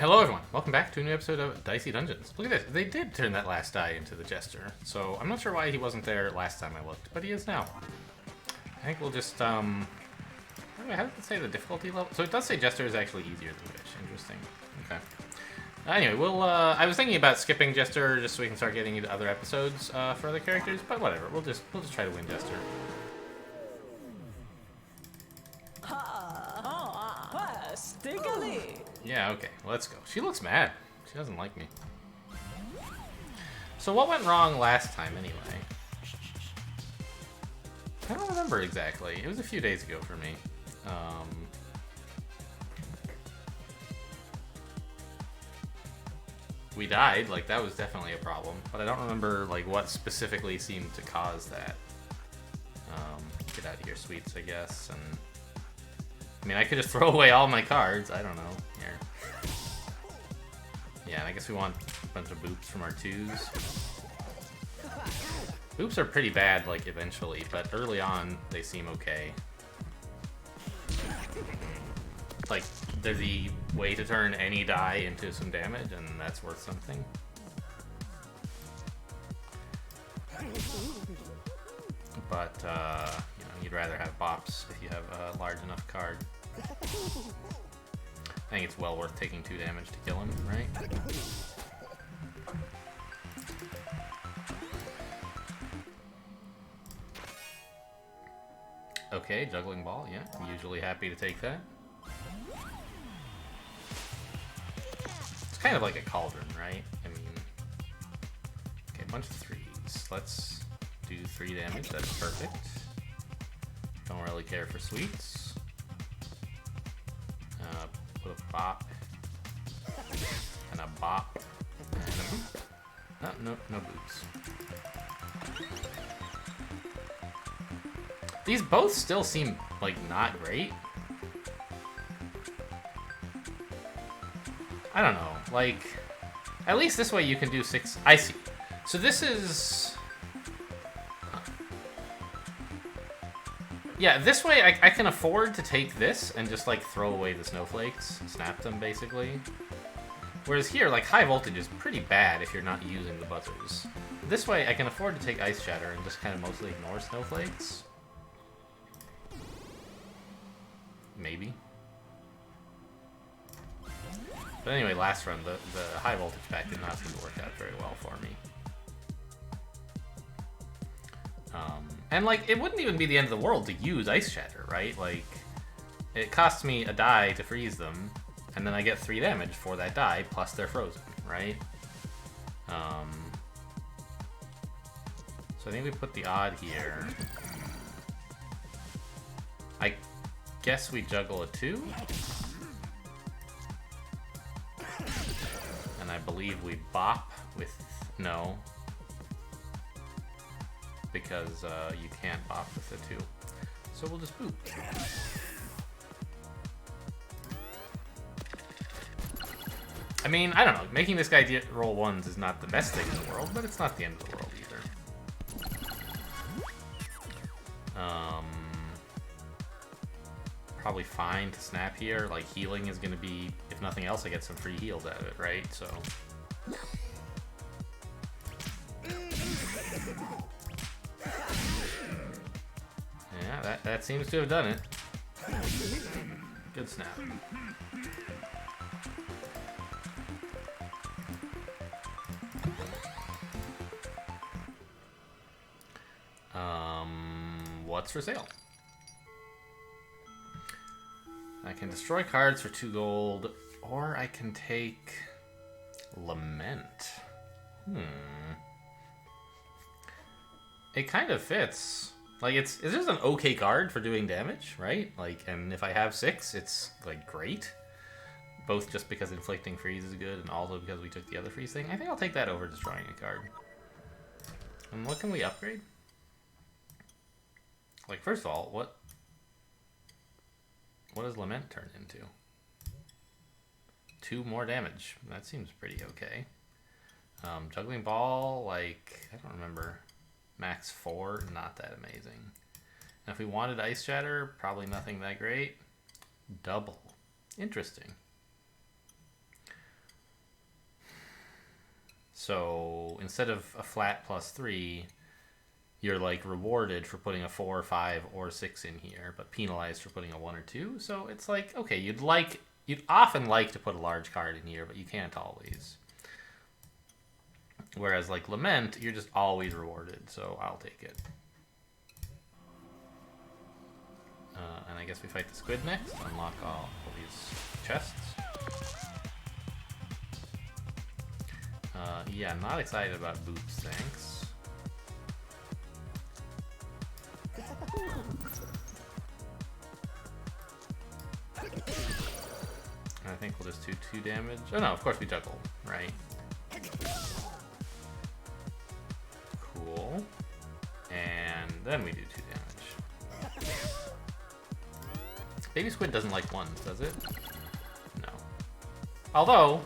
Hello everyone, welcome back to a new episode of Dicey Dungeons. Look at this, they did turn that last die into the Jester, so I'm not sure why he wasn't there last time I looked, but he is now. I think we'll just, how did it say the difficulty level? So it does say Jester is actually easier than Witch, interesting. Okay. Anyway, we'll, I was thinking about skipping Jester just so we can start getting into other episodes for other characters, but whatever, we'll just try to win Jester. Yeah, okay, let's go. She looks mad. She doesn't like me. So what went wrong last time, anyway? I don't remember exactly. It was a few days ago for me. We died, like, that was definitely a problem. But I don't remember, like, what specifically seemed to cause that. Get out of here, sweets, I guess, and... I mean, I could just throw away all my cards. I don't know. Here. Yeah, and I guess we want a bunch of boops from our twos. Boops are pretty bad, like, eventually, but early on, they seem okay. Like, they're the way to turn any die into some damage, and that's worth something. But, you know, you'd rather have bops if you have a large enough card. I think it's well worth taking 2 damage to kill him, right? Okay, juggling ball, yeah. I'm usually happy to take that. It's kind of like a cauldron, right? I mean... Okay, a bunch of 3s. Let's do 3 damage, that's perfect. Don't really care for sweets. Put a bop. And a bop. And a boop. Oh, no boots. These both still seem, like, not great. I don't know, like... At least this way you can do 6... I see. So this is... Yeah, this way I can afford to take this and just, like, throw away the snowflakes. Snap them, basically. Whereas here, like, high voltage is pretty bad if you're not using the buzzers. This way I can afford to take Ice Shatter and just kind of mostly ignore snowflakes. Maybe. But anyway, last run, the high voltage pack did not seem to work out very well for me. And, like, it wouldn't even be the end of the world to use Ice Shatter, right? Like, it costs me a die to freeze them, and then I get 3 damage for that die, plus they're frozen, right? So I think we put the odd here. I guess we juggle a 2. And I believe we bop with... No. Because you can't bop with the 2. So we'll just boop. I mean, I don't know. Making this guy roll 1s is not the best thing in the world, but it's not the end of the world either. Probably fine to snap here. Like, healing is going to be, if nothing else, I get some free heals out of it, right? So... Yeah, that seems to have done it. Good snap. What's for sale? I can destroy cards for 2 gold, or I can take Lament. It kind of fits. Like, it's just an okay card for doing damage, right? Like, and if I have 6, it's, like, great. Both just because inflicting freeze is good, and also because we took the other freeze thing. I think I'll take that over destroying a card. And what can we upgrade? Like, first of all, what does Lament turn into? 2 more damage. That seems pretty okay. Juggling Ball, like, I don't remember. Max 4, not that amazing. And if we wanted Ice Shatter, probably nothing that great. Double. Interesting. So instead of a flat +3, you're like rewarded for putting a 4, 5, or 6 in here, but penalized for putting a 1 or 2. So it's like, okay, you'd often like to put a large card in here, but you can't always. Whereas like Lament, you're just always rewarded, so I'll take it. And I guess we fight the squid next, unlock all these chests. Yeah, I'm not excited about boots, thanks. I think we'll just do 2 damage. Oh no, of course we juggle, right? Cool. And then we do 2 damage. Baby squid doesn't like 1s, does it? No. Although,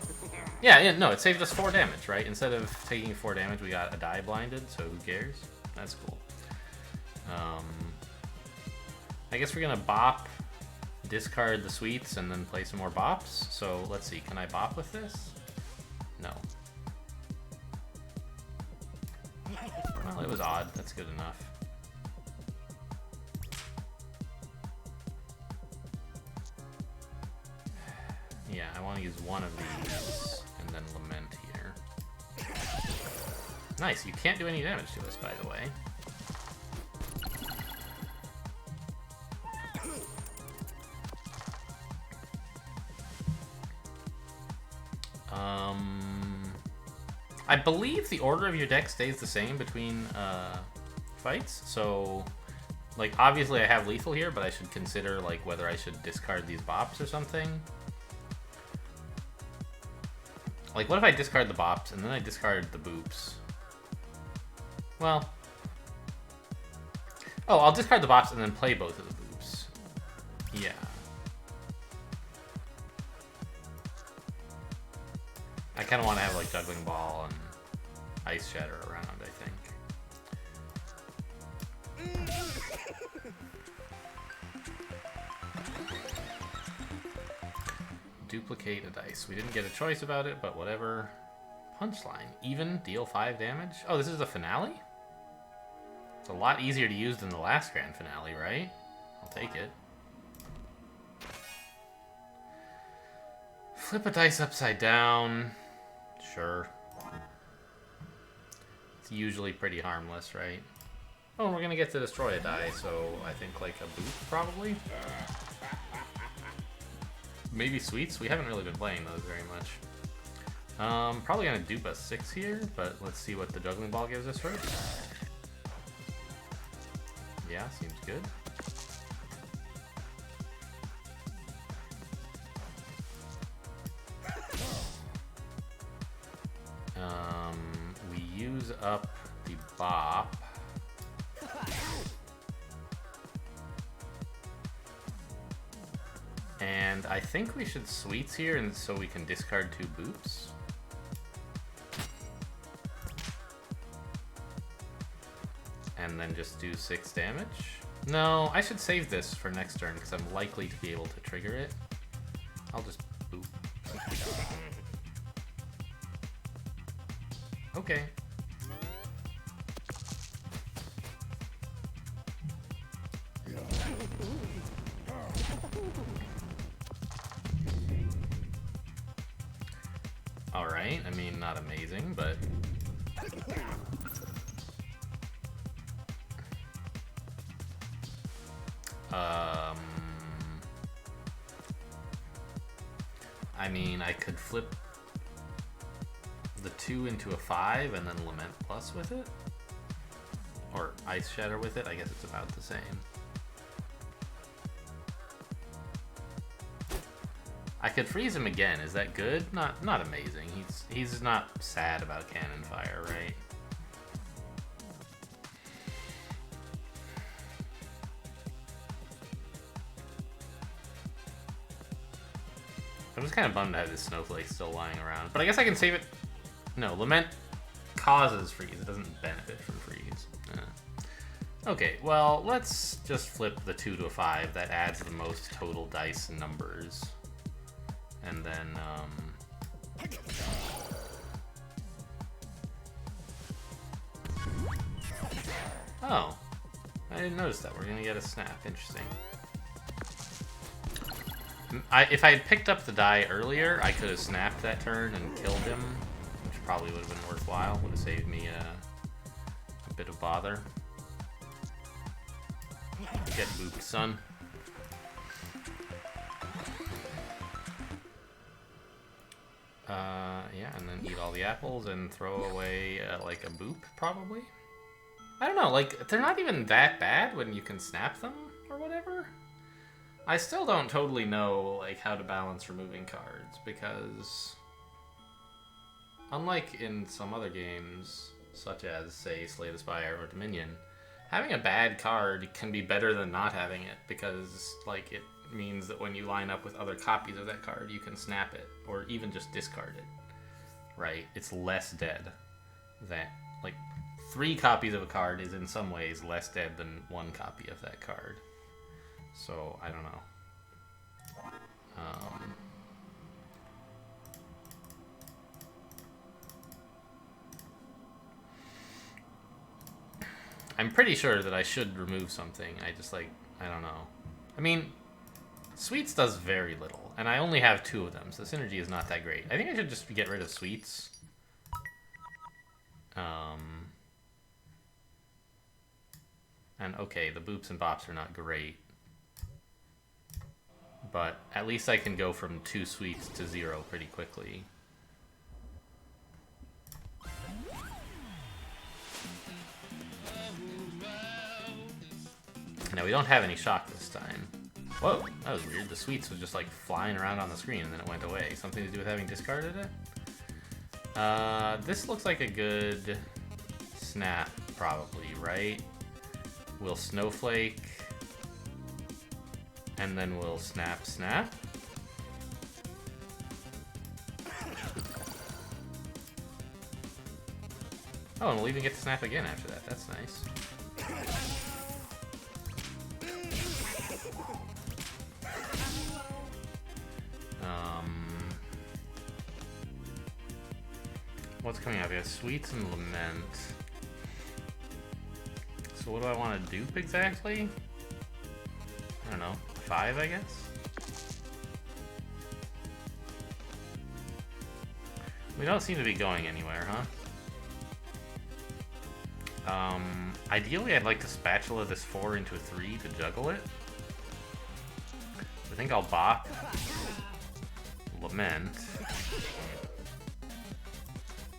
yeah, no, it saved us 4 damage, right? Instead of taking 4 damage, we got a die blinded, so who cares? That's cool. I guess we're gonna bop, discard the sweets, and then play some more bops. So let's see, can I bop with this? No. Well, it was odd. That's good enough. Yeah, I want to use one of these and then Lament here. Nice, you can't do any damage to us, by the way. I believe the order of your deck stays the same between fights, so like obviously I have lethal here, but I should consider like whether I should discard these bops or something. Like what if I discard the bops and then I discard the boops? Well, oh, I'll discard the bops and then play both of the boops. Yeah. I kind of want to have like Juggling Ball and Ice Shatter around, I think. Duplicate a dice. We didn't get a choice about it, but whatever. Punchline. Even, deal 5 damage. Oh, this is the finale? It's a lot easier to use than the last grand finale, right? I'll take it. Flip a dice upside down. Sure. It's usually pretty harmless, right? Oh, we're gonna get to destroy a die, so I think like a boot, probably? Maybe sweets? We haven't really been playing those very much. Probably gonna dupe a 6 here, but let's see what the Juggling Ball gives us first. Yeah, seems good. We use up the bop. And I think we should sweets here, and so we can discard 2 boops. And then just do 6 damage. No, I should save this for next turn because I'm likely to be able to trigger it. I'll just boop. Okay. Alright, I mean, not amazing, but... I mean, I could flip the 2 into a 5 and then Lament Plus with it? Or Ice Shatter with it? I guess it's about the same. I could freeze him again. Is that good? Not amazing. He's not sad about Cannon Fire, right? I'm just kind of bummed to have this Snowflake still lying around. But I guess I can save it. No, Lament causes freeze. It doesn't benefit from freeze. Okay, well, let's just flip the 2 to a 5. That adds the most total dice numbers. And then, Oh. I didn't notice that. We're gonna get a snap. Interesting. If I had picked up the die earlier, I could have snapped that turn and killed him, which probably would have been worthwhile. Would have saved me a bit of bother. Get booped, son. Yeah, and then eat all the apples and throw away like a boop, probably. I don't know, like, they're not even that bad when you can snap them or whatever. I still don't totally know, like, how to balance removing cards, because unlike in some other games, such as, say, Slay the Spire or Dominion, having a bad card can be better than not having it, because, like, it means that when you line up with other copies of that card, you can snap it, or even just discard it, right? It's less dead than, like, 3 copies of a card is in some ways less dead than 1 copy of that card. So, I don't know. I'm pretty sure that I should remove something. I just, like, I don't know. I mean, Sweets does very little, and I only have 2 of them, so the synergy is not that great. I think I should just get rid of Sweets. And okay, the boops and bops are not great. But at least I can go from 2 Sweets to 0 pretty quickly. Now we don't have any shock this time. Whoa, that was weird. The Sweets was just like flying around on the screen and then it went away. Something to do with having discarded it? This looks like a good snap, probably, right? We'll Snowflake, and then we'll snap, snap. Oh, and we'll even get to snap again after that. That's nice. What's coming up? We have Sweets and Lament. So what do I want to dupe exactly? I don't know. 5, I guess? We don't seem to be going anywhere, huh? Ideally I'd like to spatula this 4 into a 3 to juggle it. I think I'll bop. Lament.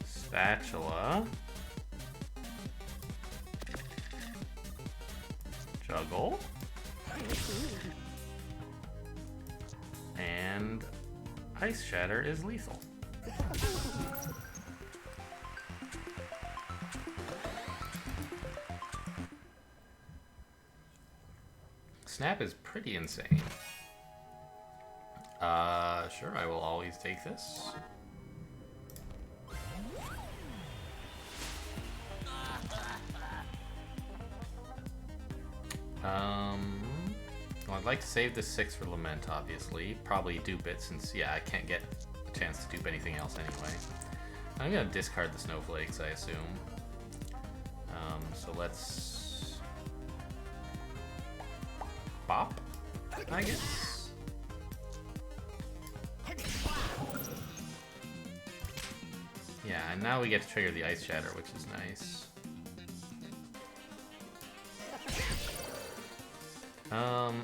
Spatula. Juggle. And Ice Shatter is lethal. Snap is pretty insane. Sure, I will always take this. Well, I'd like to save this 6 for Lament, obviously. Probably dupe it, since, yeah, I can't get a chance to dupe anything else anyway. I'm gonna discard the Snowflakes, I assume. So let's... bop, I guess? Yeah, and now we get to trigger the Ice Shatter, which is nice.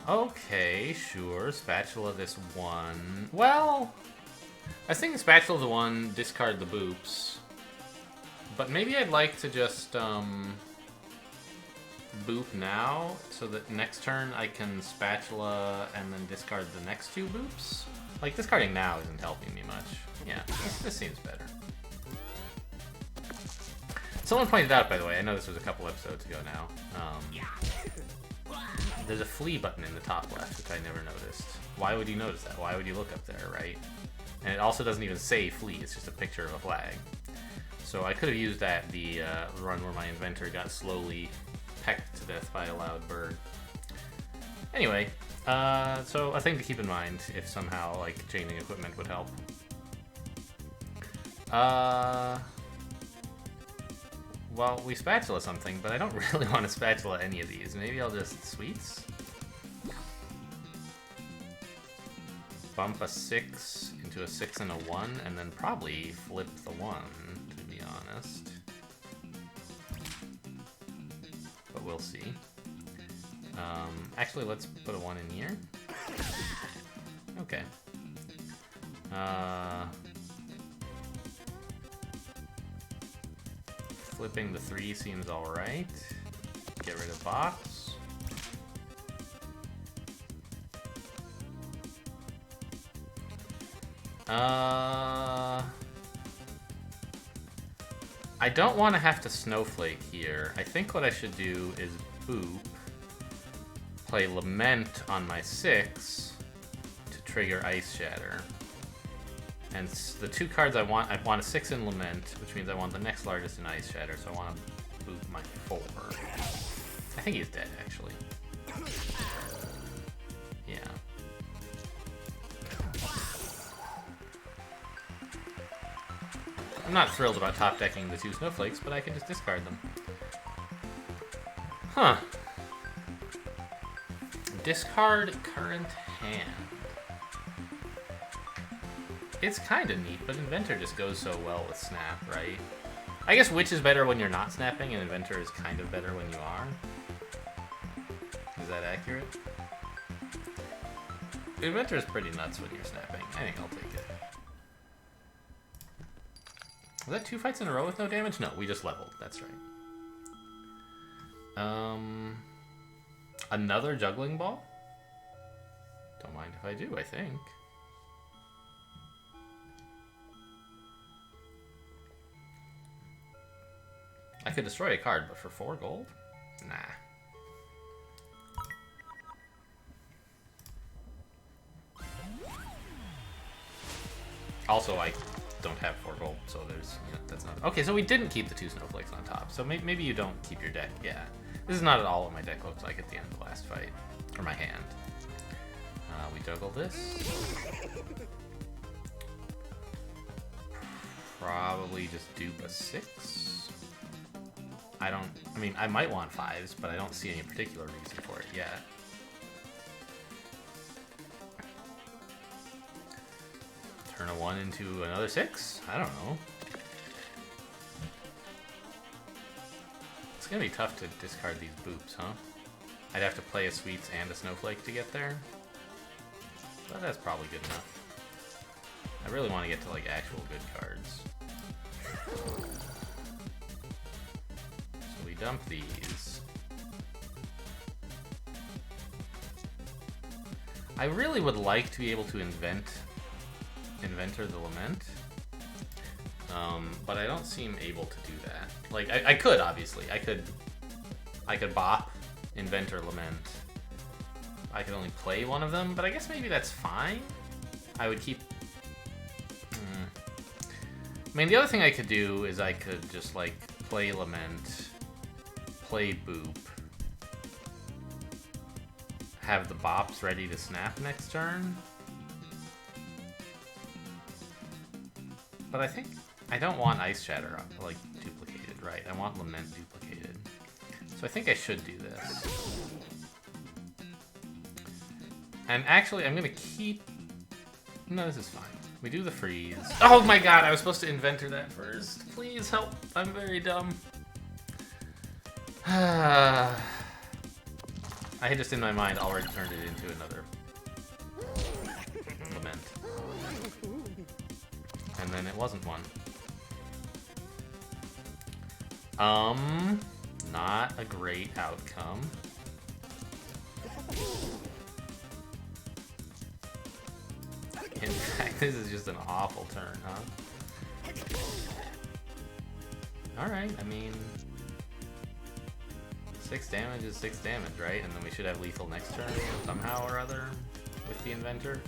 Okay, sure. Spatula this 1. Well, I was thinking Spatula the 1, discard the boops. But maybe I'd like to just, boop now, so that next turn I can Spatula and then discard the next 2 boops. Like, discarding now isn't helping me much. Yeah, this seems better. Someone pointed out, by the way, I know this was a couple episodes ago now, there's a flee button in the top left, which I never noticed. Why would you notice that? Why would you look up there, right? And it also doesn't even say flee, it's just a picture of a flag. So I could have used that the run where my inventor got slowly pecked to death by a loud bird. Anyway, so a thing to keep in mind if somehow, like, chaining equipment would help. well, we spatula something, but I don't really want to spatula any of these. Maybe I'll just sweets? Bump a 6 into a 6 and a 1, and then probably flip the 1, to be honest. But we'll see. Actually, let's put a 1 in here. Okay. Flipping the 3 seems alright. Get rid of box. I don't want to have to snowflake here. I think what I should do is boop, play Lament on my 6 to trigger Ice Shatter. And the 2 cards I want a 6 in Lament, which means I want the next largest in Ice Shatter, so I want to boop my 4. I think he's dead, actually. Yeah. I'm not thrilled about top decking the 2 snowflakes, but I can just discard them. Huh. Discard current hand. It's kind of neat, but Inventor just goes so well with Snap, right? I guess Witch is better when you're not snapping, and Inventor is kind of better when you are. Is that accurate? Inventor is pretty nuts when you're snapping. I think I'll take it. Was that 2 fights in a row with no damage? No, we just leveled. That's right. Another juggling ball? Don't mind if I do, I think. I could destroy a card, but for 4 gold? Nah. Also, I don't have 4 gold, so there's, you know, that's not... Okay, so we didn't keep the 2 snowflakes on top, so maybe you don't keep your deck, yeah. This is not at all what my deck looked like at the end of the last fight, or my hand. We juggle this. Probably just dupe a 6. I mean, I might want 5s, but I don't see any particular reason for it yet. Turn a 1 into another 6? I don't know. It's gonna be tough to discard these boops, huh? I'd have to play a Sweets and a Snowflake to get there. But that's probably good enough. I really want to get to, like, actual good cards. So we dump these. I really would like to be able to Inventor the Lament. But I don't seem able to do that. Like, I could, obviously. I could bop, Inventor Lament. I could only play one of them, but I guess maybe that's fine. I would keep... I mean, the other thing I could do is I could just, like, play Lament, play Boop, have the bops ready to snap next turn. But I think I don't want Ice Shatter, like, duplicated, right? I want Lament duplicated. So I think I should do this. And actually, I'm gonna keep... No, this is fine. We do the freeze. Oh my god, I was supposed to Inventor that first. Please help. I'm very dumb. I had just in my mind already turned it into another Lament. And then it wasn't one. Not a great outcome. In fact, this is just an awful turn, huh? Alright, I mean... 6 damage is 6 damage, right? And then we should have lethal next turn, somehow or other, with the Inventor.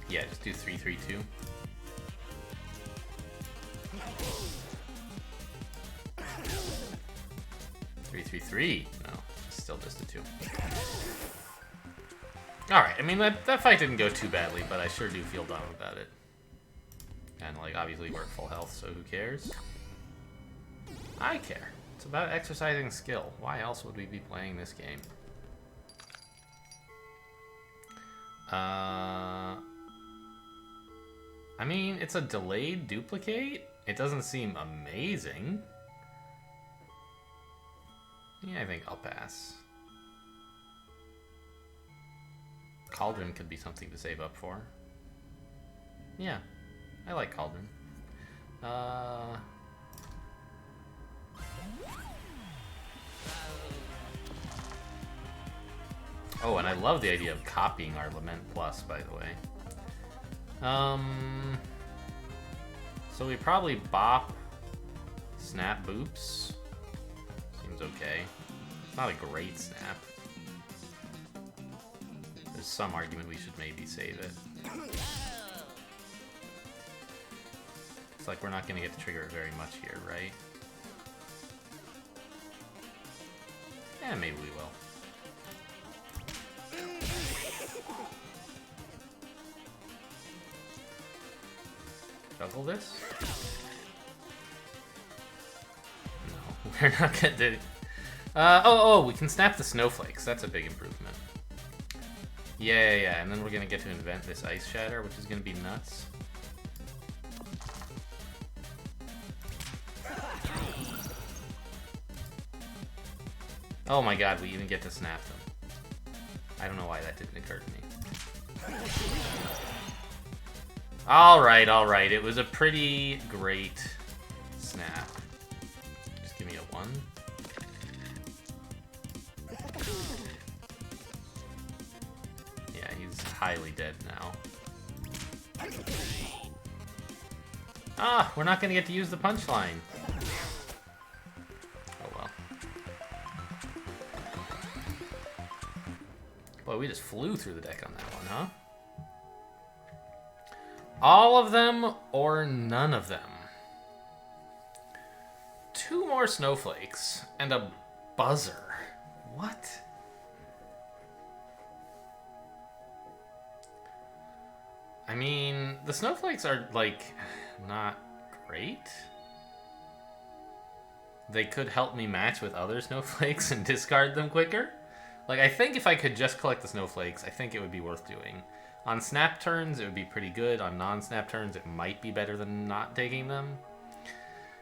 Yeah, just do 3-3-2. 3-3-3. No, still just a 2. Alright, I mean, that fight didn't go too badly, but I sure do feel dumb about it. And, like, obviously we're at full health, so who cares? I care. It's about exercising skill. Why else would we be playing this game? I mean, it's a delayed duplicate. It doesn't seem amazing. Yeah, I think I'll pass. Cauldron could be something to save up for. Yeah, I like Cauldron. Oh, and I love the idea of copying our Lament Plus, by the way. So we probably bop Snap Boops. Seems okay. It's not a great snap. There's some argument we should maybe save it. It's like we're not going to get to trigger it very much here, right? Yeah, maybe we will. Juggle this? No, we're not gonna do it. Oh, we can snap the snowflakes. That's a big improvement. Yeah, and then we're gonna get to invent this Ice Shatter, which is gonna be nuts. Oh my god, we even get to snap them. I don't know why that didn't occur to me. Alright. It was a pretty great snap. Just give me a 1. Yeah, he's highly dead now. Ah, we're not gonna get to use the punchline. Oh well. Boy, we just flew through the deck on that one, huh? All of them or none of them. 2 more snowflakes and a buzzer. What? I mean, the snowflakes are, like, not great. They could help me match with other snowflakes and discard them quicker. Like, I think if I could just collect the snowflakes, I think it would be worth doing. On snap turns, it would be pretty good. On non-snap turns, it might be better than not taking them.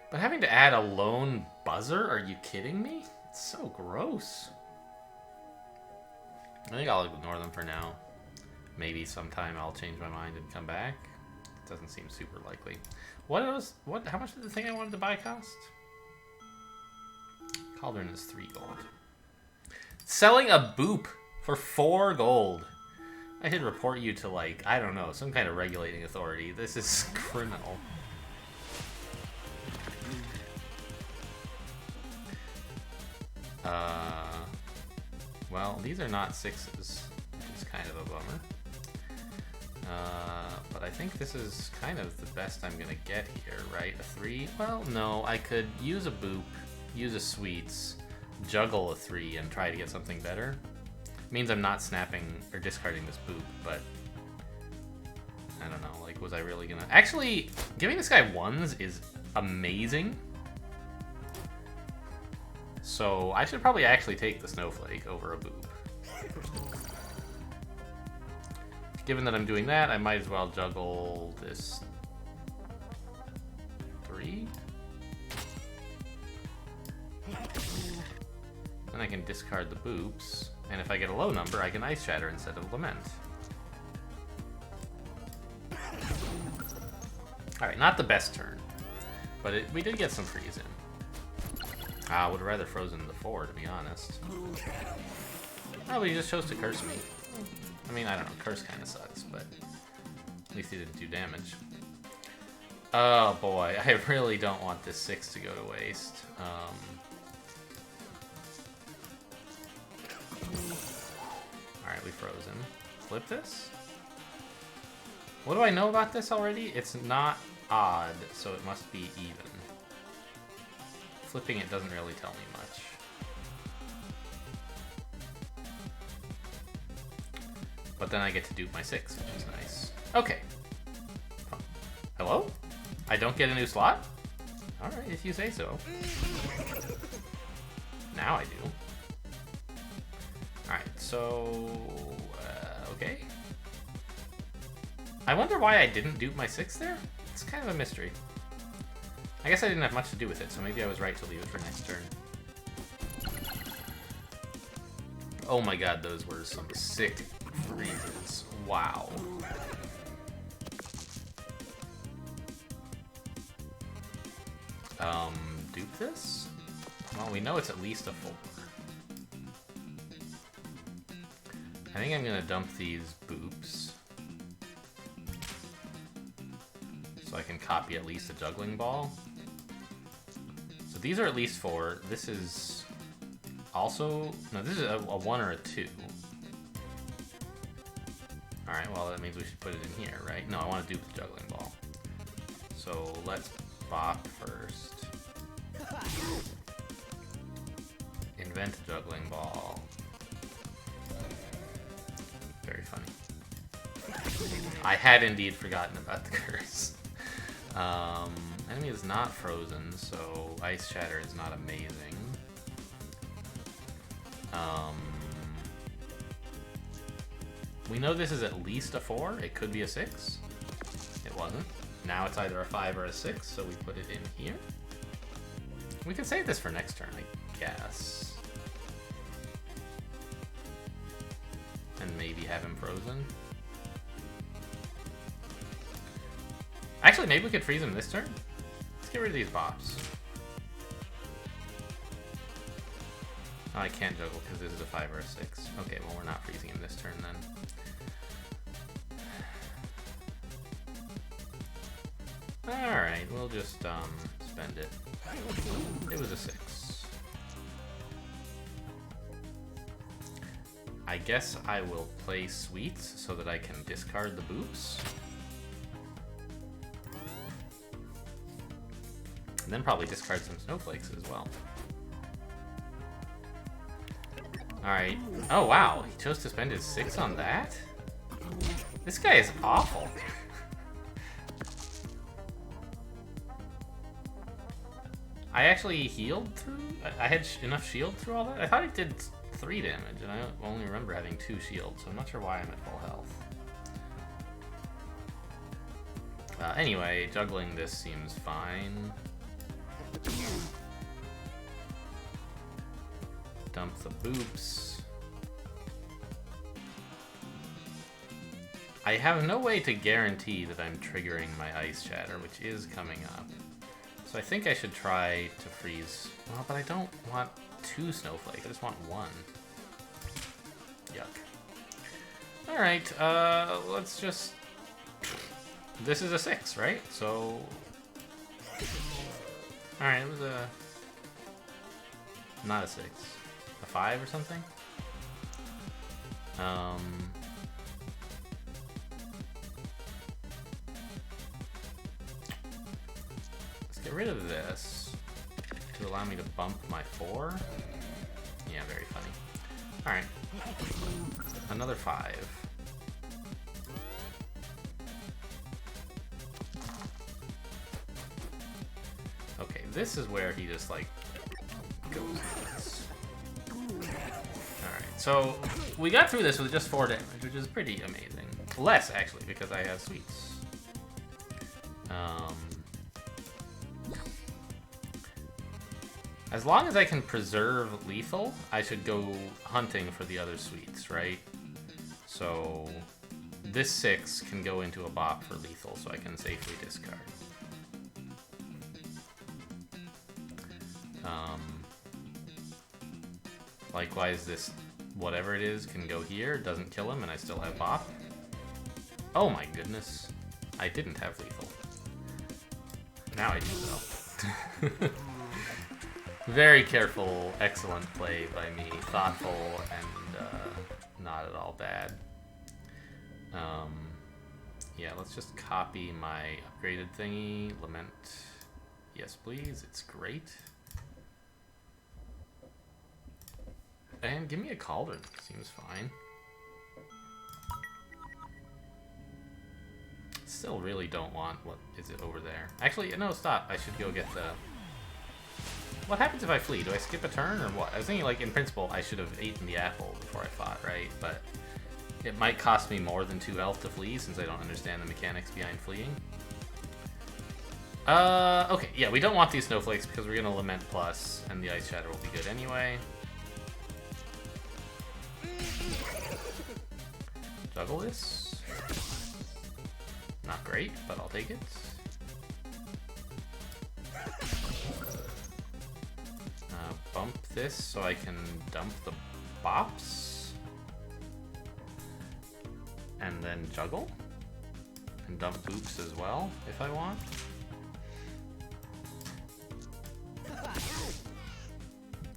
But having to add a lone buzzer? Are you kidding me? It's so gross. I think I'll ignore them for now. Maybe sometime I'll change my mind and come back. It doesn't seem super likely. How much did the thing I wanted to buy cost? Cauldron is 3 gold. Selling a boop for 4 gold. I should report you to, like, I don't know, some kind of regulating authority. This is criminal. Well, these are not 6s, which is kind of a bummer. But I think this is kind of the best I'm gonna get here, right? A 3? Well, no, I could use a boop, use a sweets, juggle a 3, and try to get something better. Means I'm not snapping or discarding this boop, but I don't know, like, was I really gonna... Actually, giving this guy 1s is amazing. So I should probably actually take the snowflake over a boop. Given that I'm doing that, I might as well juggle this 3. Then I can discard the boops. And if I get a low number, I can Ice Shatter instead of Lament. Alright, not the best turn. But we did get some freeze in. I would have rather frozen the 4, to be honest. Oh, but he just chose to curse me. I mean, I don't know, curse kind of sucks, but at least he didn't do damage. Oh boy, I really don't want this 6 to go to waste. Alright, we froze him. Flip this? What do I know about this already? It's not odd, so it must be even. Flipping it doesn't really tell me much. But then I get to dupe my 6, which is nice. Okay. Hello? I don't get a new slot? Alright, if you say so. Now I do. Alright, so... okay. I wonder why I didn't dupe my 6 there? It's kind of a mystery. I guess I didn't have much to do with it, so maybe I was right to leave it for next turn. Oh my god, those were some sick freezes. Wow. Dupe this? Well, we know it's at least a 4. I think I'm gonna dump these boops. So I can copy at least a juggling ball. So these are at least 4. This is also... no, this is a 1 or a 2. Alright, well that means we should put it in here, right? No, I want to dupe the juggling ball. So let's bop first. Invent a juggling ball. Very funny. I had indeed forgotten about the curse. Enemy is not frozen, so Ice Shatter is not amazing. We know this is at least a 4. It could be a 6. It wasn't. Now it's either a 5 or a 6, so we put it in here. We can save this for next turn, I guess. And maybe have him frozen. Actually, maybe we could freeze him this turn. Let's get rid of these bops. Oh, I can't juggle because this is a 5 or a 6. Okay, well, we're not freezing him this turn then. Alright, we'll just spend it. It was a 6. I guess I will play Sweets so that I can discard the boops. And then probably discard some snowflakes as well. Alright. Oh wow, he chose to spend his 6 on that? This guy is awful. I actually healed through? I had enough shield through all that? I thought it did 3 damage, and I only remember having 2 shields, so I'm not sure why I'm at full health. Anyway, juggling this seems fine. Dump the boops. I have no way to guarantee that I'm triggering my Ice Shatter, which is coming up. So I think I should try to freeze. Well, but I don't want 2 snowflakes. I just want 1. Yuck. Alright, let's just... This is a 6, right? So... Alright, it was a... Not a 6. A 5 or something? Get rid of this to allow me to bump my 4. Yeah, very funny. Alright. Another 5. Okay, this is where he just, like, goes nuts. Alright, so we got through this with just 4 damage, which is pretty amazing. Less, actually, because I have Sweets. As long as I can preserve lethal, I should go hunting for the other Sweets, right? So this 6 can go into a bop for lethal, so I can safely discard. Likewise, this whatever it is can go here, doesn't kill him, and I still have bop. Oh my goodness. I didn't have lethal. Now I do though. Very careful, excellent play by me. Thoughtful and not at all bad. Yeah, let's just copy my upgraded thingy. Lament. Yes, please. It's great. And give me a cauldron. Seems fine. still really don't want what is it over there. Actually, no, stop. I should go get the... What happens if I flee? Do I skip a turn or what? I was thinking, like, in principle, I should have eaten the apple before I fought, right? But it might cost me more than 2 health to flee since I don't understand the mechanics behind fleeing. Okay, yeah, we don't want these snowflakes because we're gonna Lament Plus, and the Ice Shatter will be good anyway. Juggle this. Not great, but I'll take it. Bump this so I can dump the bops. And then juggle. And dump boops as well, if I want.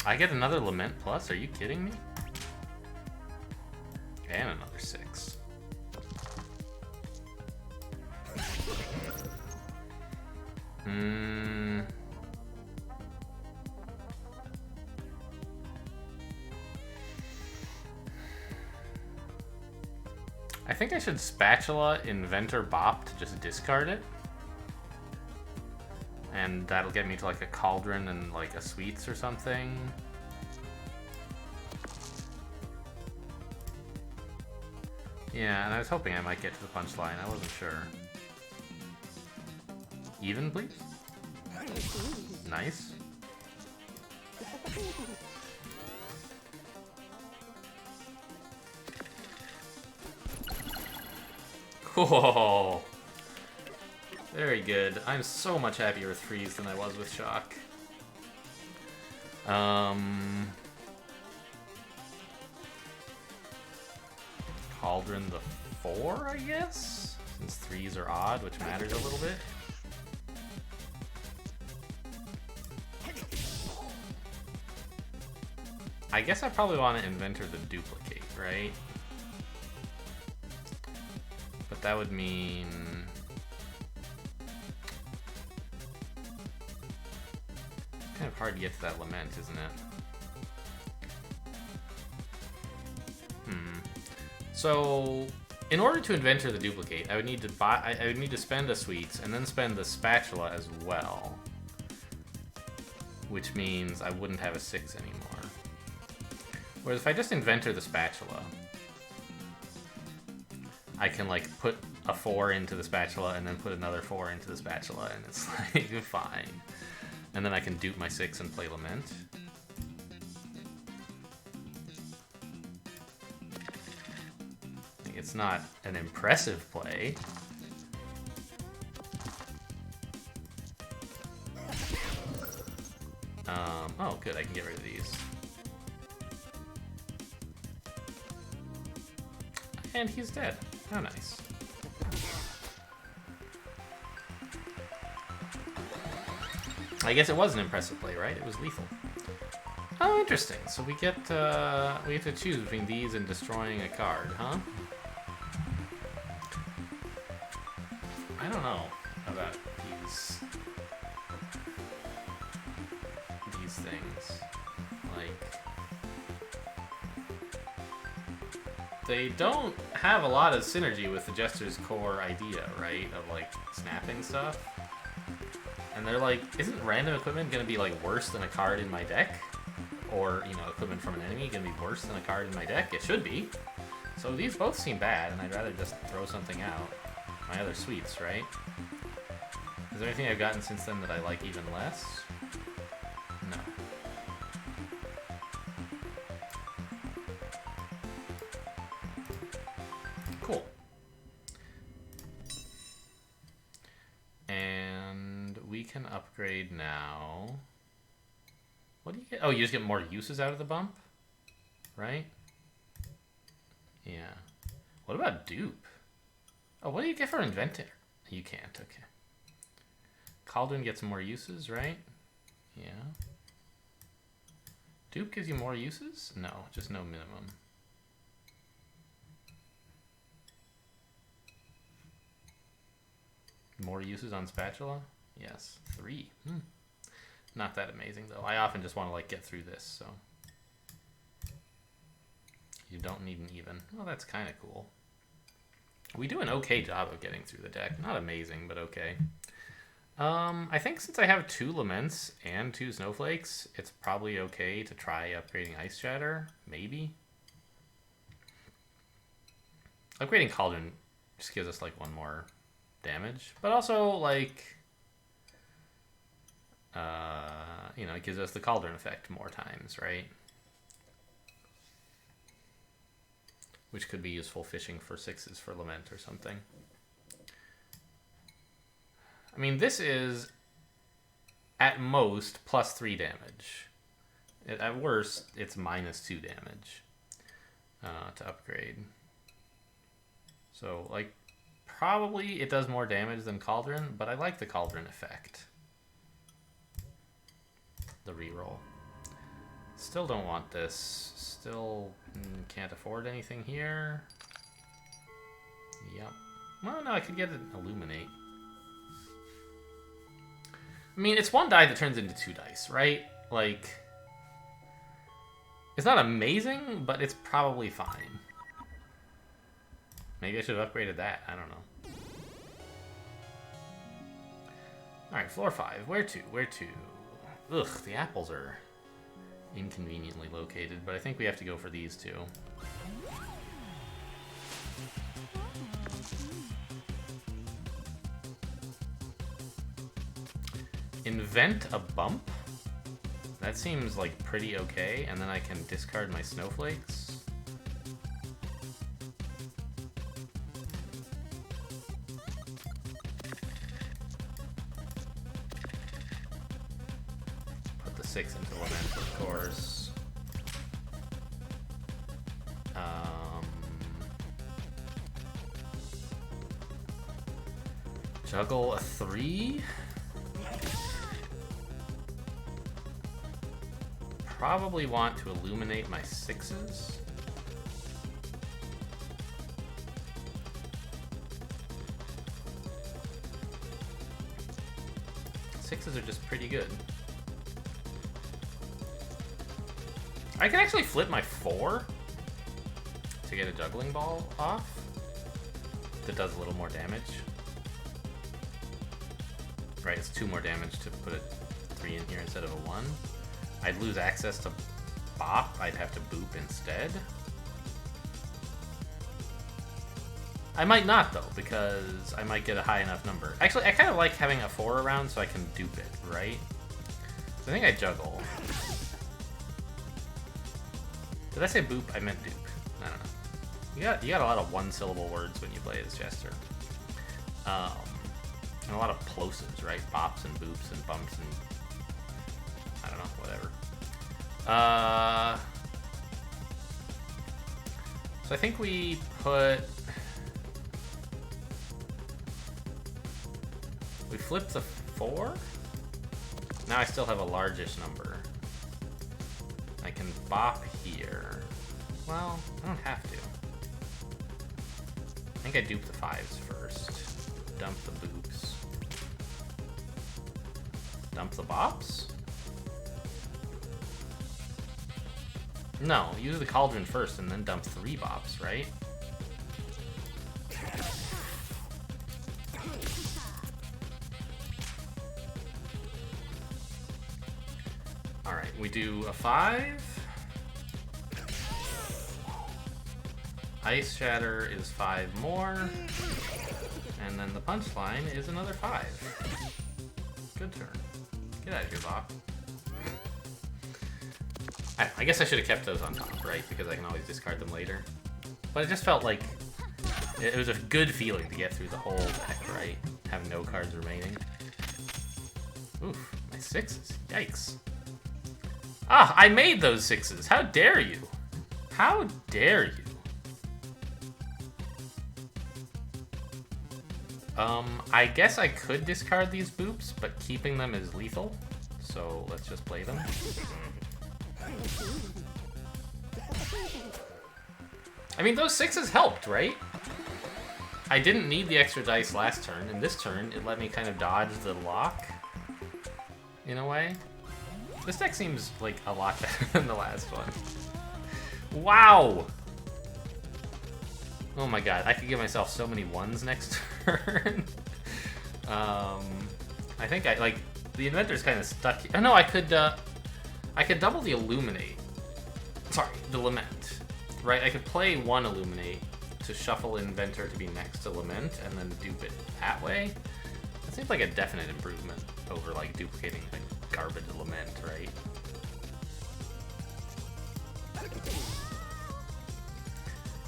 I get another Lament Plus? Are you kidding me? And another 6. I think I should Spatula Inventor Bop to just discard it. And that'll get me to like a Cauldron and like a Sweets or something. Yeah, and I was hoping I might get to the punchline. I wasn't sure. Even, please? Nice. Cool. Very good. I'm so much happier with Freeze than I was with Shock. Cauldron the 4, I guess? Since 3s are odd, which matters a little bit. I guess I probably want to Inventor the Duplicate, right? But that would mean... It's kind of hard to get to that Lament, isn't it? So, in order to Inventor the Duplicate, I would need to buy. I would need to spend a Sweets and then spend the Spatula as well, which means I wouldn't have a 6 anymore. Whereas if I just Inventor the Spatula, I can like put a 4 into the Spatula and then put another 4 into the Spatula, and it's like fine. And then I can dupe my 6 and play Lament. It's not an impressive play. Oh, good, I can get rid of these. And he's dead. How nice. I guess it was an impressive play, right? It was lethal. Oh, interesting. So we get we have to choose between these and destroying a card, huh? I don't know about these things. Like, they don't have a lot of synergy with the Jester's core idea, right? Of like snapping stuff. And they're like, isn't random equipment gonna be like worse than a card in my deck? Or, you know, equipment from an enemy gonna be worse than a card in my deck? It should be. So these both seem bad, and I'd rather just throw something out. My other Sweets, right? Is there anything I've gotten since then that I like even less? No. Cool. And we can upgrade now. What do you get? Oh, you just get more uses out of the bump? Right? Yeah. What about dupe? Oh, what do you get for Inventor? You can't, okay. Cauldron gets more uses, right? Yeah. Dupe gives you more uses? No, just no minimum. More uses on Spatula? Yes, 3. Not that amazing, though. I often just want to, like, get through this, so. You don't need an even. Well, that's kind of cool. We do an okay job of getting through the deck. Not amazing, but okay. I think since I have 2 Laments and 2 Snowflakes, it's probably okay to try upgrading Ice Shatter. Maybe. Upgrading Cauldron just gives us like 1 more damage, but also like, you know, it gives us the Cauldron effect more times, right? Which could be useful fishing for 6s for Lament or something. I mean, this is, at most, +3 damage. At worst, it's -2 damage to upgrade. So, like, probably it does more damage than Cauldron, but I like the Cauldron effect. The reroll. Still don't want this. Still can't afford anything here. Yep. Well, no, I could get an Illuminate. I mean, it's 1 die that turns into 2 dice, right? Like, it's not amazing, but it's probably fine. Maybe I should have upgraded that. I don't know. Alright, floor 5. Where to? Where to? Ugh, the apples are inconveniently located, but I think we have to go for these 2. Invent a bump? That seems like pretty okay, and then I can discard my Snowflakes. Put the 6 into Lament, of course. Juggle a 3? Probably want to illuminate my 6s. Sixes are just pretty good. I can actually flip my 4 to get a juggling ball off that does a little more damage. Right, it's 2 more damage to put a 3 in here instead of a 1. I'd lose access to Bop. I'd have to Boop instead. I might not, though, because I might get a high enough number. Actually, I kind of like having a 4 around so I can dupe it, right? So I think I juggle. Did I say Boop? I meant dupe. I don't know. You got a lot of 1-syllable words when you play as Jester. And a lot of plosives, right? Bops and boops and bumps and I don't know, whatever. So I think we flip the 4. Now I still have a largish number. I can bop here. Well, I don't have to. I think I dupe the 5s first. Dump the boops. Dump the bops? No, use the Cauldron first and then dump 3 bops, right? Alright, we do a 5. Ice Shatter is 5 more. And then the punchline is another 5. Good turn. Get out of here, Bop. I guess I should have kept those on top, right? Because I can always discard them later. But it just felt like it was a good feeling to get through the whole deck, right? Have no cards remaining. Oof, my 6s. Yikes. Ah, I made those 6s. How dare you? How dare you? I guess I could discard these boops, but keeping them is lethal. So let's just play them. I mean, those 6s helped, right? I didn't need the extra dice last turn, and this turn it let me kind of dodge the lock in a way. This deck seems like a lot better than the last one. Wow! Oh my god, I could give myself so many ones next turn. I think the inventor's kind of stuck. Oh no, I could double the illuminate. Sorry, the lament. Right, I could play one illuminate to shuffle inventor to be next to lament and then dupe it that way. That seems like a definite improvement over like duplicating like garbage lament, right?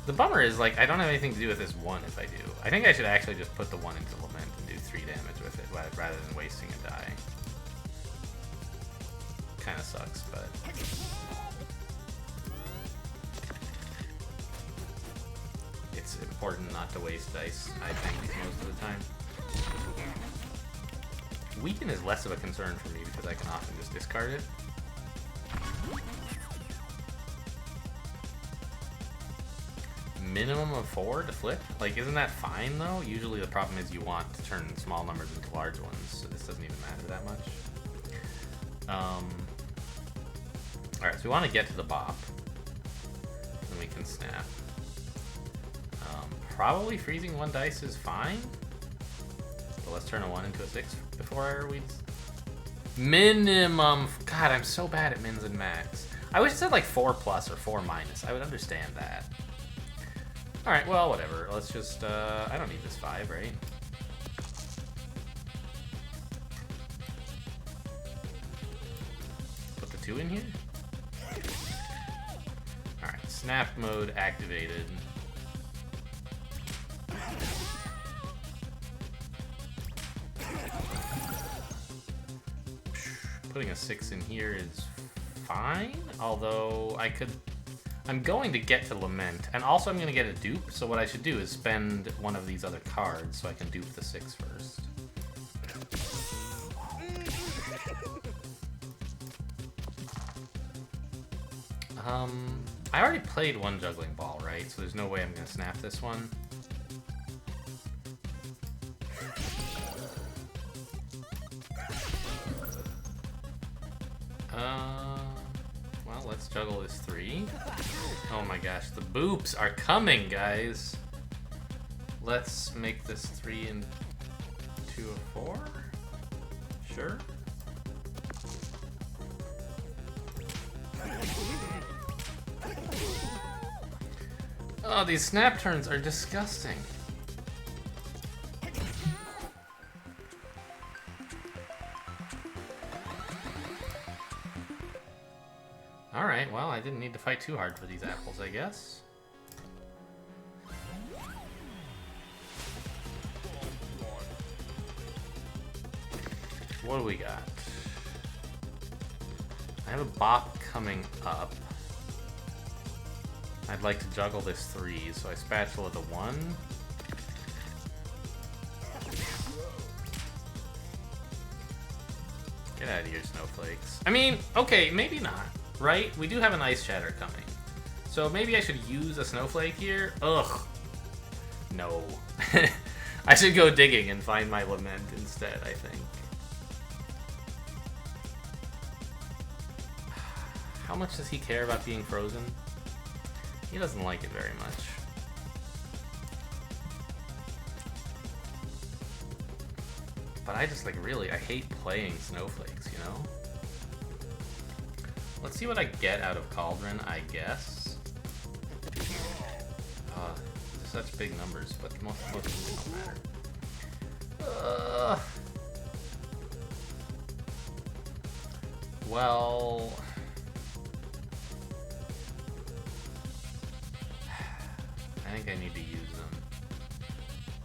The bummer is like I don't have anything to do with this one if I do. I think I should actually just put the one into lament and do 3 damage with it rather than wasting a die. Kinda sucks, but it's important not to waste dice, I think, most of the time. Weaken is less of a concern for me because I can often just discard it. Minimum of 4 to flip? Like, isn't that fine, though? Usually the problem is you want to turn small numbers into large ones, so this doesn't even matter that much. Alright, so we want to get to the bop. Then we can snap. Probably freezing 1 dice is fine. But let's turn a 1 into a 6 before we... Minimum... God, I'm so bad at mins and max. I wish it said like 4 plus or 4 minus. I would understand that. Alright, well, whatever. Let's just... I don't need this 5, right? Put the 2 in here? Alright, snap mode activated. Putting a 6 in here is fine, although I'm going to get to lament, and also I'm going to get a dupe, so what I should do is spend one of these other cards so I can dupe the 6 first. I already played 1 juggling ball, right? So there's no way I'm going to snap this one. Well, let's juggle this 3. Oh my gosh, the boops are coming, guys. Let's make this 3 into a 4. Sure. Oh, these snap turns are disgusting. Alright, well, I didn't need to fight too hard for these apples, I guess. What do we got? I have a bop coming up. I'd like to juggle this 3, so I spatula the 1. Get out of here, snowflakes. I mean, okay, maybe not. Right? We do have an ice shatter coming. So maybe I should use a snowflake here? Ugh. No. I should go digging and find my lament instead, I think. How much does he care about being frozen? He doesn't like it very much. But I just, like, really, I hate playing snowflakes, you know? Let's see what I get out of Cauldron, I guess. Such big numbers, but most of them don't matter. Well... I think I need to use them.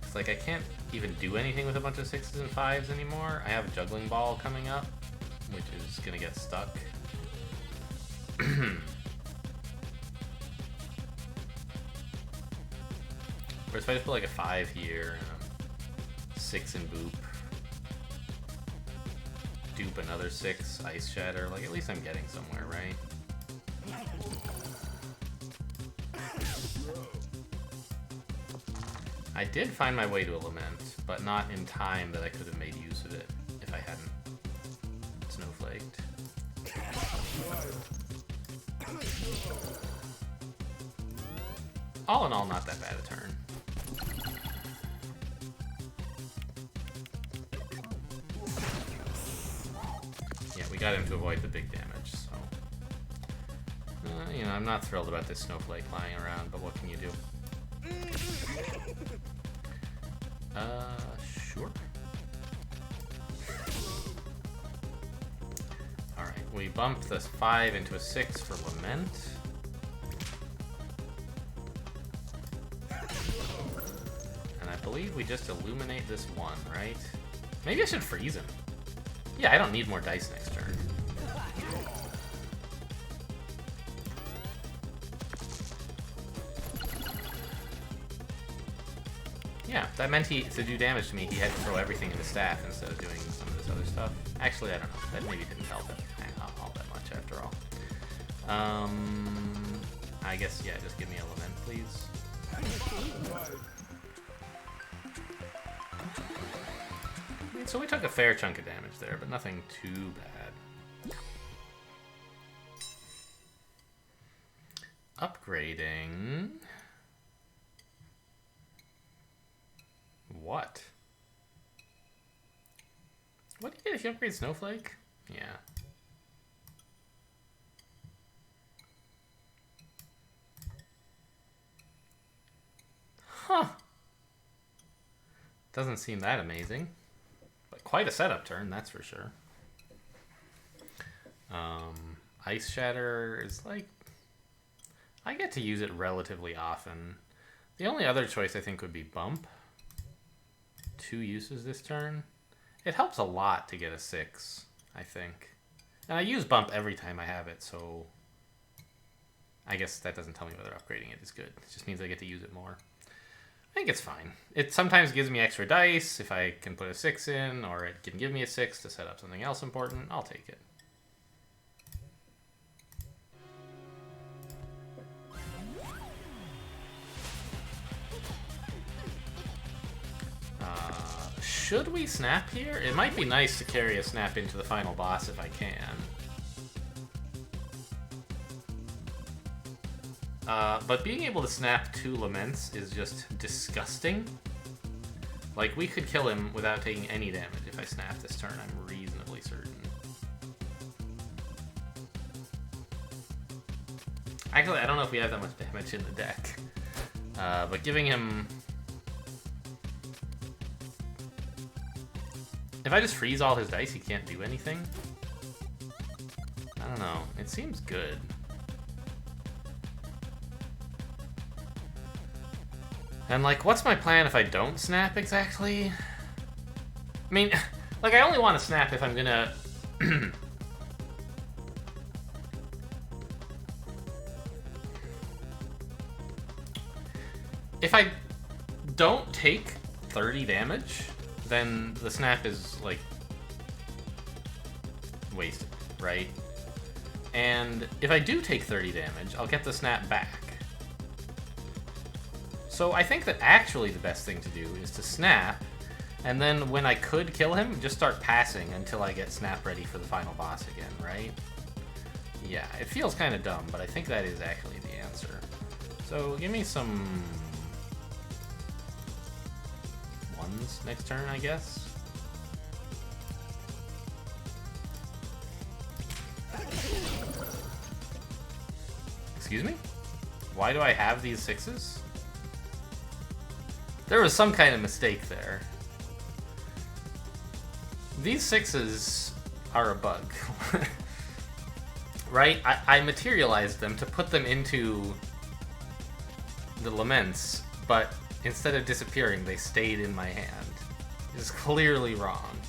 It's like I can't even do anything with a bunch of 6s and 5s anymore. I have a juggling ball coming up, which is gonna get stuck. Whereas if I just put like a 5 here and a 6 in boop, dupe another 6, ice shatter, like at least I'm getting somewhere, right? I did find my way to a lament, but not in time that I could have made use of it if I hadn't snowflaked. All in all, not that bad a turn. got him to avoid the big damage, so... you know, I'm not thrilled about this snowflake flying around, but what can you do? Sure. Alright, we bumped this 5 into a 6 for Lament. And I believe we just illuminate this 1, right? Maybe I should freeze him. Yeah, I don't need more dice next turn. Yeah, that meant to do damage to me, he had to throw everything in the staff instead of doing some of this other stuff. Actually, I don't know. That maybe didn't help it all that much after all. I guess, yeah, just give me a Lament, please. So we took a fair chunk of damage there, but nothing too bad. Upgrading... What? What do you get if you upgrade Snowflake? Yeah. Huh. Doesn't seem that amazing. But quite a setup turn, that's for sure. Ice Shatter is like... I get to use it relatively often. The only other choice I think would be Bump. 2 uses this turn. It helps a lot to get a 6, I think. And I use Bump every time I have it, so... I guess that doesn't tell me whether upgrading it is good. It just means I get to use it more. I think it's fine. It sometimes gives me extra dice if I can put a 6 in, or it can give me a 6 to set up something else important. I'll take it. Should we snap here? It might be nice to carry a snap into the final boss if I can. But being able to snap 2 Laments is just disgusting. Like, we could kill him without taking any damage if I snap this turn, I'm reasonably certain. Actually, I don't know if we have that much damage in the deck. But giving him... If I just freeze all his dice, he can't do anything? I don't know. It seems good. And, like, what's my plan if I don't snap exactly? I mean, like, I only want to snap if I'm gonna... If I don't take 30 damage... then the snap is, like, wasted, right? And if I do take 30 damage, I'll get the snap back. So I think that actually the best thing to do is to snap, and then when I could kill him, just start passing until I get snap ready for the final boss again, right? Yeah, it feels kind of dumb, but I think that is actually the answer. So give me some... next turn, I guess. Excuse me? Why do I have these 6s? There was some kind of mistake there. These 6s are a bug. Right? I materialized them to put them into the Laments, but instead of disappearing, they stayed in my hand. This is clearly wrong.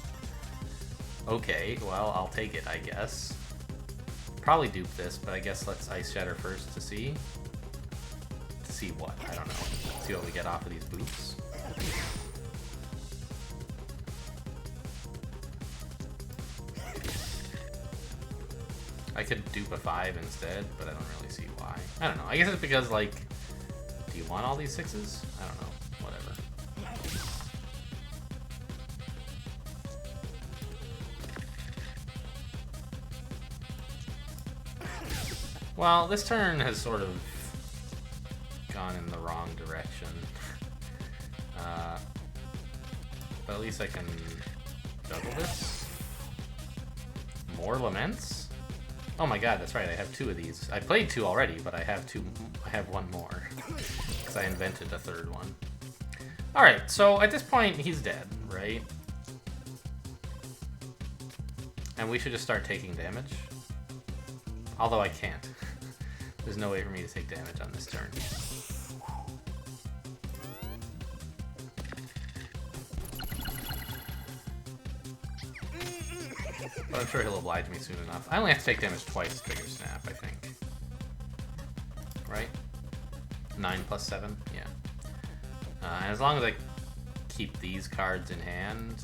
Okay, well, I'll take it, I guess. Probably dupe this, but I guess let's Ice Shatter first to see. To see what? I don't know. See what we get off of these boots. I could dupe a 5 instead, but I don't really see why. I don't know. I guess it's because, like, do you want all these 6s? I don't know. Whatever. Well, this turn has sort of gone in the wrong direction. But at least I can juggle this. More Laments? Oh my god, that's right, I have 2 of these. I played 2 already, but I have 2. I have 1 more. Because I invented a 3rd one. Alright, so at this point, he's dead, right? And we should just start taking damage. Although I can't. There's no way for me to take damage on this turn. But I'm sure he'll oblige me soon enough. I only have to take damage twice to trigger snap, I think. Right? 9 plus 7? Yeah. And as long as I keep these cards in hand,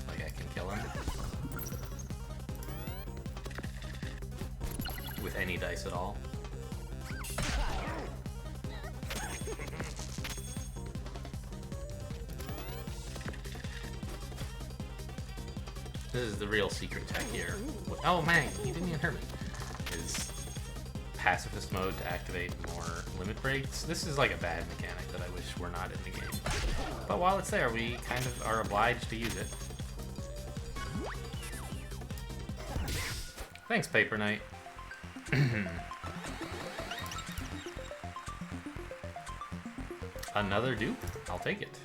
like I can kill him. With any dice at all. This is the real secret tech here. Oh man, he didn't even hurt me. Is pacifist mode to activate more limit breaks. This is like a bad mechanic that I wish were not in the game. But while it's there, we kind of are obliged to use it. Thanks, Paper Knight. Another dupe? I'll take it.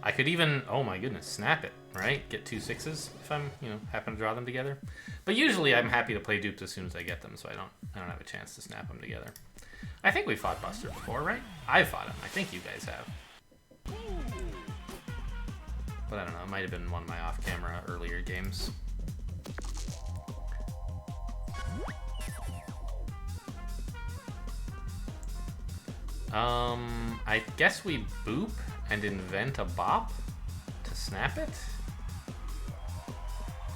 I could even, oh my goodness, snap it, right? Get 2 6s if I'm, happen to draw them together. But usually I'm happy to play dupes as soon as I get them, so I don't have a chance to snap them together. I think we fought Buster before, right? I've fought him. I think you guys have. But I don't know, it might have been one of my off-camera earlier games. I guess we boop and invent a bop to snap it.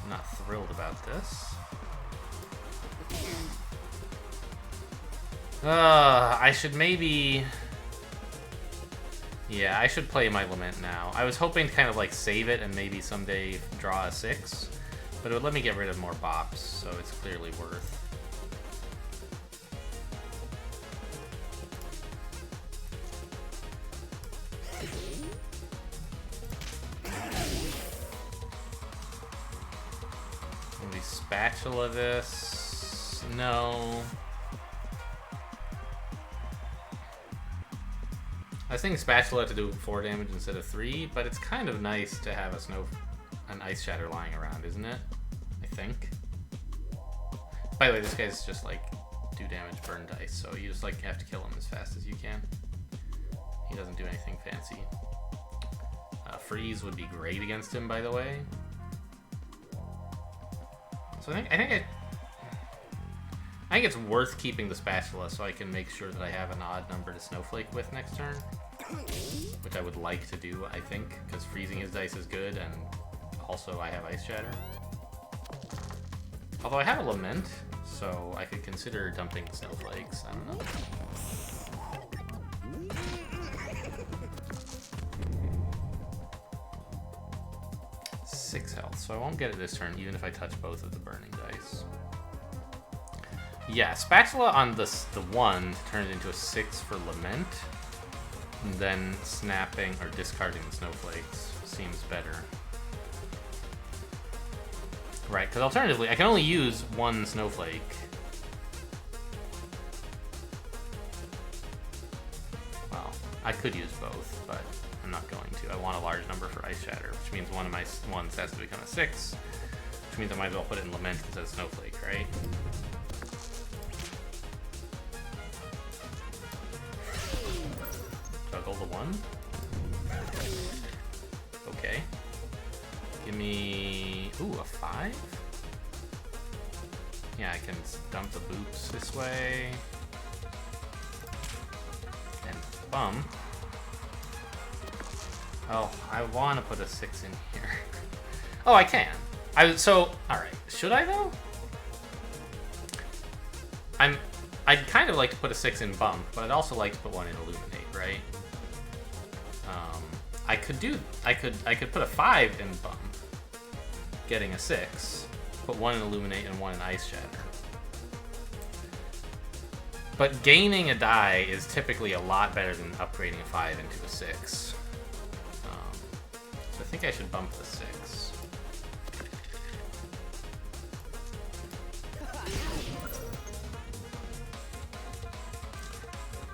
I'm not thrilled about this. I should maybe... Yeah, I should play my Lament now. I was hoping to kind of like save it and maybe someday draw a 6, but it would let me get rid of more bops, so it's clearly worth. Spatula this. No. I was thinking Spatula to do 4 damage instead of 3, but it's kind of nice to have an Ice Shatter lying around, isn't it? I think. By the way, this guy's just like 2 damage burn dice, so you just like have to kill him as fast as you can. He doesn't do anything fancy. Freeze would be great against him, by the way. So I think it's worth keeping the Spatula so I can make sure that I have an odd number to Snowflake with next turn. Which I would like to do, I think, because freezing his dice is good, and also I have Ice Shatter. Although I have a Lament, so I could consider dumping Snowflakes. I don't know. 6 health, so I won't get it this turn, even if I touch both of the burning dice. Yeah, Spatula on the 1 turns into a 6 for Lament, and then snapping or discarding the Snowflakes seems better. Right, because alternatively, I can only use 1 Snowflake. Well, I could use both, but I'm not going to. I want a large number for Ice Shatter, which means one of my 1s has to become a 6, which means I might as well put it in Lament instead of Snowflake, right? Juggle the 1. Okay. Give me... Ooh, a 5? Yeah, I can dump the boots this way. And bump. Oh, I want to put a 6 in here. Oh, I can. Alright. Should I, though? I'd kind of like to put a 6 in bump, but I'd also like to put 1 in illuminate, right? I could put a 5 in bump, getting a 6, put 1 in illuminate and 1 in Ice Shatter. But gaining a die is typically a lot better than upgrading a 5 into a 6. So I think I should bump the 6.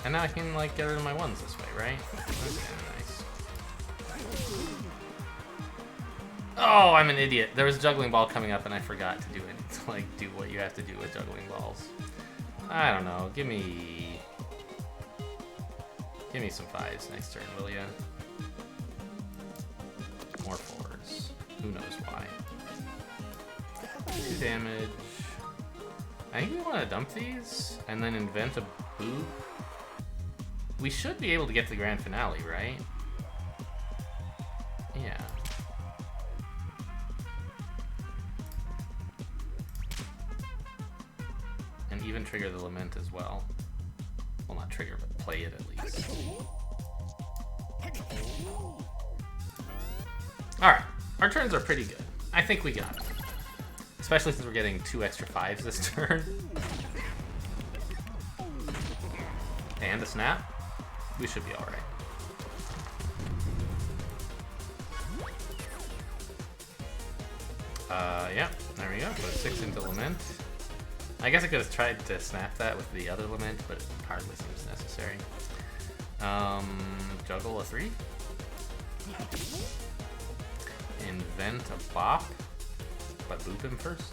And now I can, like, get rid of my ones this way, right? That's kind of nice. Oh, I'm an idiot. There was a juggling ball coming up and I forgot to do it. To, like, do what you have to do with juggling balls. I don't know. Give me some 5s next turn, will ya? More 4s. Who knows why. 2 damage. I think we want to dump these and then invent a boot. We should be able to get to the grand finale, right? Yeah. And even trigger the lament as well. Well, not trigger, but play it at least. Alright, our turns are pretty good. I think we got it. Especially since we're getting 2 extra 5s this turn. And a snap. We should be alright. Yeah, there we go. Put a 6 into lament. I guess I could have tried to snap that with the other lament, but it hardly seems necessary. Juggle a 3. Invent a bop, but boop him first.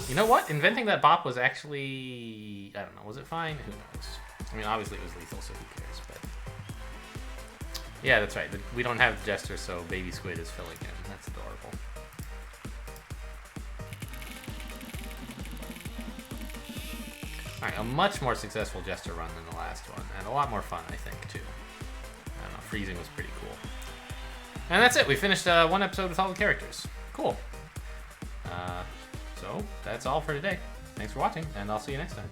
You know what? Inventing that bop was actually... I don't know, was it fine? Who knows? I mean, obviously it was lethal, so who cares, but... Yeah, that's right. We don't have Jester, so Baby Squid is filling in. That's adorable. Alright, a much more successful Jester run than the last one, and a lot more fun, I think, too. I don't know, freezing was pretty cool. And that's it. We finished one episode with all the characters. Cool. So, that's all for today. Thanks for watching, and I'll see you next time.